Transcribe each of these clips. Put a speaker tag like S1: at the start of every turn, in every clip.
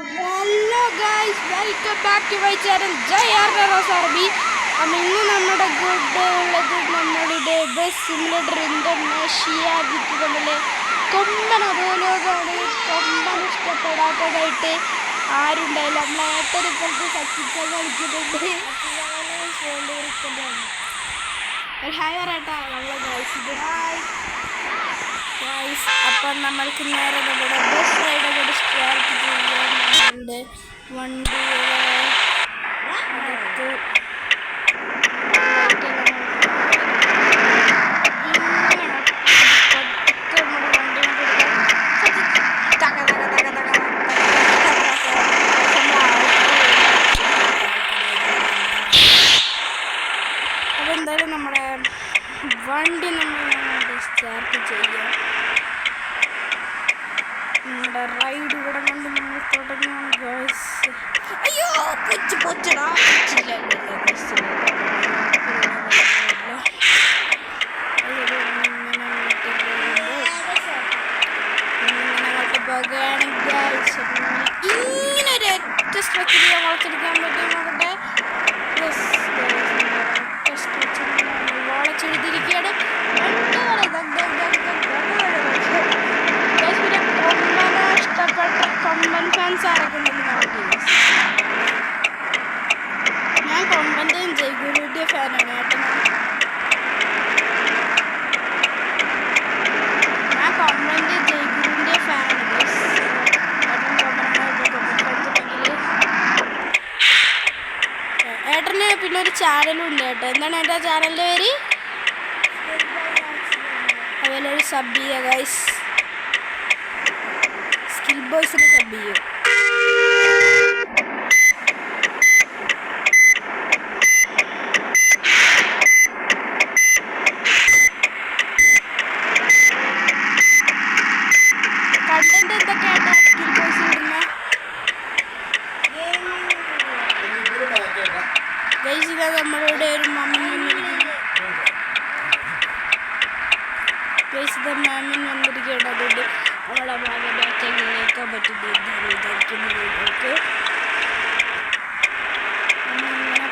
S1: Hello guys, welcome back to my channel Jai RB. അപ്പം ഇന്ന് നമ്മുടെ കൂടെ ഉള്ളത് നമ്മളുടെ ബസ് സിമുലേറ്റർ ഇന്തോനേഷ്യ വിറ്റുകൊണ്ടല്ലേ കൊമ്പൻ അതുപോലെയാണ്. കൊമ്പൻ ഇഷ്ടപ്പെടാത്തതായിട്ട് ആരുണ്ടായില്ല. നമ്മളേട്ടൻ ഇപ്പോഴത്തെ സച്ചിക്കാൻ കളിക്കുന്നുണ്ട്. ഒരു ഹായ് പറയട്ടാ നമ്മളെ ഗൈസ്. അപ്പം നമ്മൾക്ക് നേരെ നമ്മുടെ ബസ് റൈഡൊക്കെ സ്റ്റാർട്ട് ചെയ്യാനുണ്ട്. വണ്ടികളെ അപ്പം എന്തായാലും നമ്മുടെ വണ്ടി നമ്മൾ സ്റ്റാർട്ട് ചെയ്യാം. നമ്മുടെ റൈഡ് ഇവിടെ കൊണ്ട് നമ്മൾ തുടങ്ങാം ഗൈസ്. അയ്യോ പൊച്ചടാ ഇങ്ങനെ ഒരു ഒറ്റ സ്ട്രെച്ചിൽ വളച്ചെടുക്കാൻ പറ്റും. നോക്കട്ടെ, വളച്ചെടുത്തിരിക്കുകയാണ്. ഇഷ്ടപ്പെട്ട കൊമ്പൻ ഫാൻസ് ആരൊക്കെ ഉണ്ടെന്ന് നോക്കി. ഞാൻ കൊമ്പൻ്റെയും ജയ്ഗുരുവിൻ്റെ ഫാനാണ് കേട്ടോ. ഞാൻ കൊമ്പൻ്റെ ജയ്ഗുരുവിൻ്റെ ഫാനാണ്. ഏട്ടന് പിന്നെ ഒരു ചാനലും ഉണ്ട് കേട്ടോ. എന്താണ് ഏട്ടാ ചാനലിൻ്റെ പേര്? അതുപോലെ സബ് ചെയ്യുക ഗൈസ്. സ്കിൽ ബോയ്സിനെ സബ് ചെയ്യും. കണ്ടന്റ് എന്തൊക്കെയായിട്ടാ സ്കിൽ ബോയ്സിൽ ഇടുന്നത് ഗൈസ്? ഇതാ നമ്മളുടെ ഒരു മമ്മൻ വന്നിരിക്കുന്നു ഗൈസ്. ഇത് മാമൻ വന്നിരിക്കുകയാണ്. അതുകൊണ്ട് നമ്മളെ ഭാഗത്തേക്ക് കേൾക്കാൻ പറ്റുന്ന വിചാരിക്കുന്നവർക്ക് നമ്മളിങ്ങനെ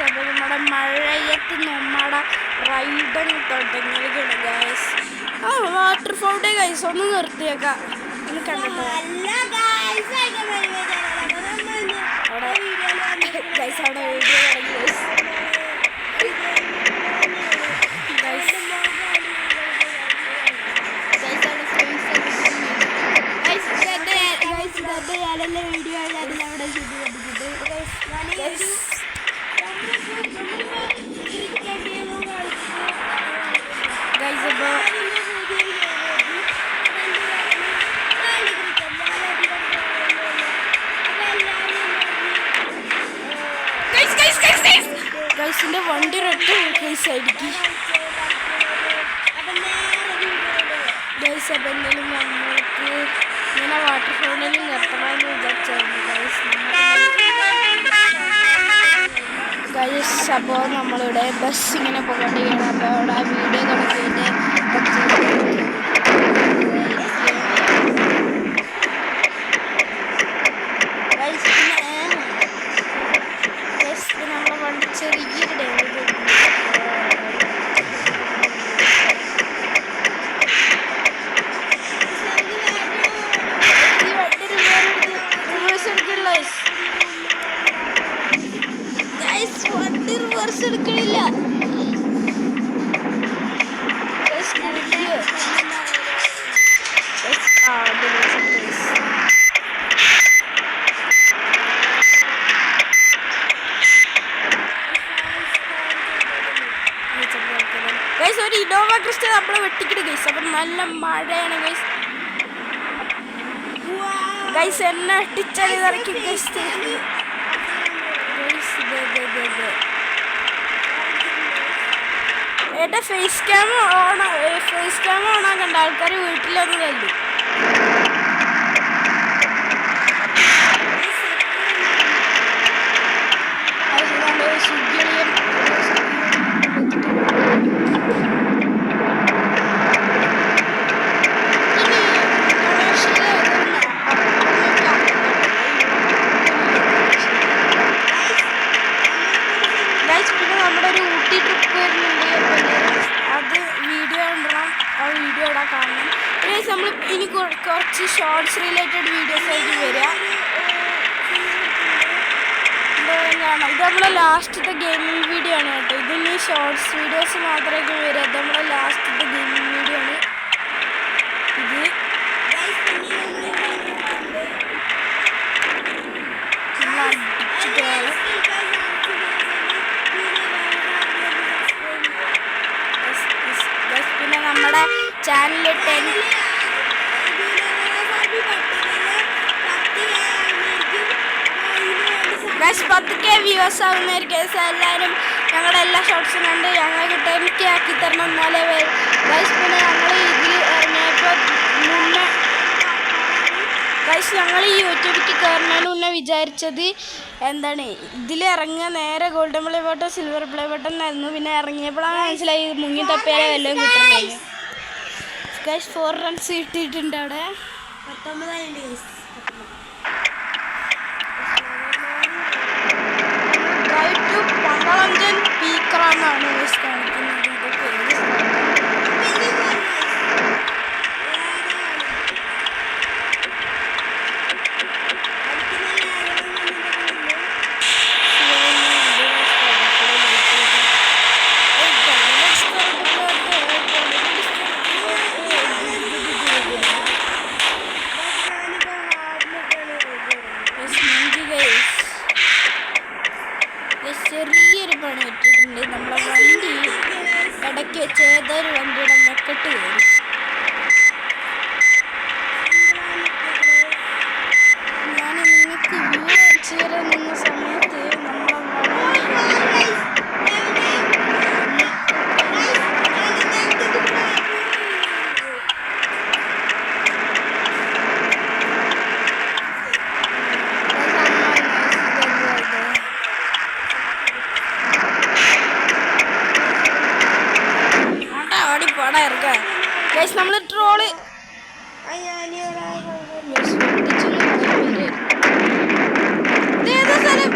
S1: അപ്പോൾ നമ്മുടെ മഴയത്ത് നമ്മുടെ റൈഡങ്ങ് തുടങ്ങിയിരിക്കുകയാണ് ഗൈസ്. ആ വാട്ടർ ഫൗണ്ടേ ഗൈസ് ഒന്ന് നിർത്തിയേക്കാം. ഒന്ന് കണ്ടോ അവിടെ ഗൈസ്, അവിടെ വീഡിയോ തുടങ്ങി ഗൈസ്. ഞാനെല്ലാം വീഡിയോ ആയാലും അവിടെ ഷൂട്ട് ചെയ്തിട്ടുണ്ട് ഗൈസ്. ഗൈസിന്റെ വണ്ടി റെഡ് സൈഡിക്ക് ഗൈസ്. അപ്പം എന്തായാലും നമ്മൾക്ക് ഇങ്ങനെ വാട്ടർ ഫൗണ്ടനിൽ നിർത്തണമെന്ന് വിചാരിച്ചായിരുന്നു ഗൈസ്. അപ്പോൾ നമ്മളിവിടെ ബസ് ഇങ്ങനെ പോകേണ്ടിയാണ്. അപ്പോൾ അവിടെ ആ വീഡിയോ തുടങ്ങിയിട്ട് നമ്മളെ വണ്ടി ചെറിയൊരു ഡാമേജ് വണ്ടി റിവേഴ്സ് എടുക്കണില്ല. ഗൈസ് ഒരു ഇന്നോവ ക്രിസ്റ്റ നമ്മളെ വെട്ടിക്കിട്ട് ഗൈസ്. അപ്പം നല്ല മഴയാണ് ഗൈസ്. ഗൈസ് എന്നെ അടിച്ചാൽ ഇറക്കി ഗൈസ്. ഏട്ടാ face cam on face cam ഓണാ കണ്ട ആൾക്കാർ വീട്ടിലൊന്നും തല്ലു. പിന്നെ നമ്മുടെ ഒരു ഊട്ടി ട്രിപ്പ് വരുന്നുണ്ട്. അത് വീഡിയോ ഉണ്ടണം, ആ വീഡിയോ ഇവിടെ കാണണം. നമ്മൾ ഇനി കുറച്ച് ഷോർട്സ് റിലേറ്റഡ് വീഡിയോസ് ആയിട്ട് വരിക. കാണാം, ഇത് നമ്മളെ ലാസ്റ്റത്തെ ഗെയിമിംഗ് വീഡിയോ ആണ് കേട്ടോ. ഇതിന് ഷോർട്സ് വീഡിയോസ് മാത്രമേ വരിക. ഇത് നമ്മളെ ലാസ്റ്റത്തെ ഗെയിമിംഗ് വീഡിയോ ആണ്. ഇത് പിന്നെ നമ്മുടെ ചാനലിൽ 10K വ്യൂവേഴ്സ് ആവുന്നതായിരിക്കും. എല്ലാവരും ഞങ്ങളുടെ എല്ലാ ഷോർട്സും കണ്ട് ഞങ്ങൾക്ക് 10K ആക്കി തരണം. എന്നാലേ ഗൈസ് പിന്നെ ഞങ്ങൾ ഇതിൽ ഇറങ്ങിയപ്പോൾ മുന്നേ ഗൈസ് ഞങ്ങൾ ഈ യൂട്യൂബിലേക്ക് കയറുന്നതിന് മുന്നേ വിചാരിച്ചത് എന്താണ്, ഇതിൽ ഇറങ്ങുക നേരെ golden play button silver play button ആയിരുന്നു. പിന്നെ ഇറങ്ങിയപ്പോഴാണ് മനസ്സിലായി മുങ്ങി തപ്പിയാലേ വല്ലതും കിട്ടുന്നത്. ഗൈസ് 4 റൺസ് കിട്ടിയിട്ടുണ്ട്. അവിടെ 19 പന്തളഞ്ചൻ പീക്കറാന്നാണ് കാണിക്കുന്നത്. ചെറിയൊരു പണി പറ്റിയിട്ടുണ്ട്. നമ്മളെ വണ്ടി ഇടയ്ക്ക് വെച്ച് ഏതൊരു വണ്ടിയുടെ മെക്കെട്ട് കയറി. ഞാൻ നിങ്ങൾക്ക് വ്യൂ അടിച്ചു തരാൻ നിന്ന സമയത്ത് നമ്മളെ ഗൈസ് നമ്മൾ ട്രോള് ഇതേതാ സ്ഥലം?